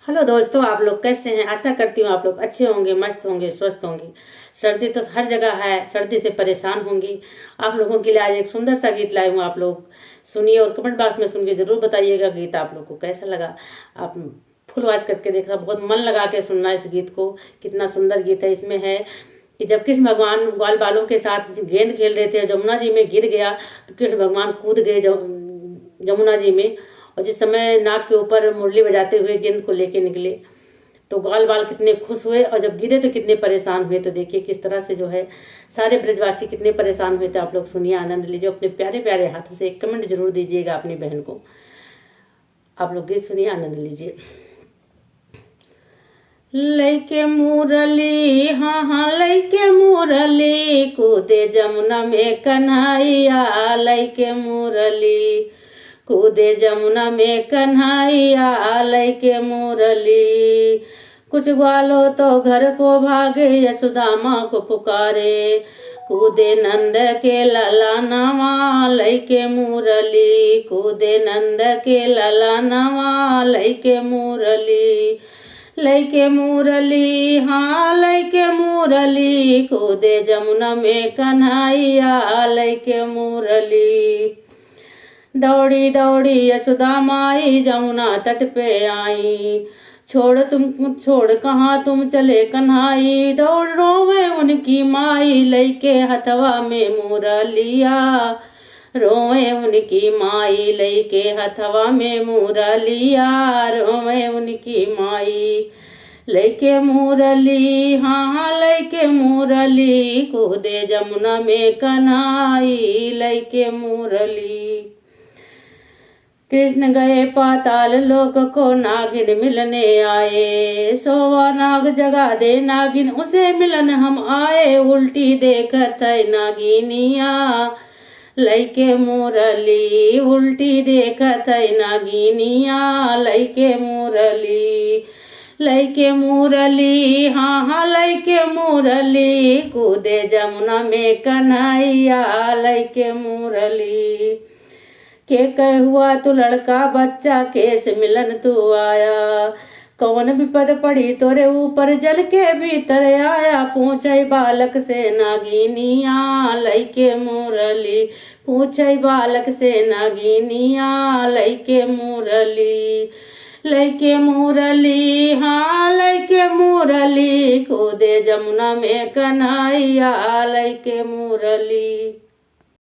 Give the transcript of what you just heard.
Hello दोस्तों, आप लोग कैसे हैं? आशा करती हूँ आप लोग अच्छे होंगे, मस्त होंगे, स्वस्थ होंगे। सर्दी तो हर जगह है, सर्दी से परेशान होंगी। आप लोगों के लिए आज एक सुंदर सा गीत लाई हूँ, आप लोग सुनिए और कमेंट बॉक्स में सुन के जरूर बताइएगा गीत आप लोग को कैसा लगा। आप फुल वॉच करके देखना, बहुत मन लगा के सुनना इस गीत को। कितना सुंदर गीत है। इसमें है कि जब कृष्ण भगवान ग्वाल बालों के साथ गेंद खेल रहे थे, जमुना जी में गिर गया तो कृष्ण भगवान कूद गए जमुना जी में। और जिस समय नाक के ऊपर मुरली बजाते हुए गेंद को लेके निकले तो ग्वाल बाल कितने खुश हुए, और जब गिरे तो कितने परेशान हुए। तो देखिए किस तरह से जो है सारे ब्रजवासी कितने परेशान हुए थे। आप लोग सुनिए, आनंद लीजिए। अपने प्यारे प्यारे हाथों से एक कमेंट जरूर दीजिएगा अपनी बहन को। आप लोग गीत सुनिए, आनंद लीजिए। लैके मुरली, हाँ हाँ लैके मुरली, कूदे जमुना में कन्हैया। लैके मुरली, कूदे जमुना में कन्हैया। लैके मुरली, कुछ ग्वालो तो घर को भागे, यशोदा माँ को पुकारे। कूदे नंद के लला नवा, लैके मुरली। कूदे नंद के लला नवा, लैके मुरली। लैके मुरली, हाँ लैके मुरली, कूदे जमुना में कन्हैया। लैके मुरली, दौड़ी दौड़ी यशोदा माई जमुना तट पे आई। छोड़ कहाँ तुम चले कन्हाई, दौड़ रोवे उनकी माई। लैके हथवा में मुरलिया, रोवे उनकी माई। लैके हथवा में मुरलिया, रोवे उनकी माई। लैके मुरली, हाँ लैके मुरली, कूदे जमुना में कन्हाई। लैके मुरली, कृष्ण गए पाताल लोक को, नागिन मिलने आए। सोवा नाग जगा दे नागिन, उसे मिलन हम आए। उल्टी देखत है नागिनिया, लैके मुरली। उल्टी देखत है नागिनिया, लैके मुरली। लैके मुरली, हाँ हाँ लैके मुरली, कूदे जमुना में कन्हैया। लैके मुरली, के कह हुआ तू लड़का बच्चा, केस मिलन तू आया। कौन विपद पड़ी तोरे ऊपर, जल के भीतर आया। पूछे बालक से नागिनिया, लैके मुरली। पूछे बालक से नागिनिया, लैके मुरली। लैके मुरली, हाँ लैके मुरली, कूदे जमुना में कन्हैया। लैके मुरली।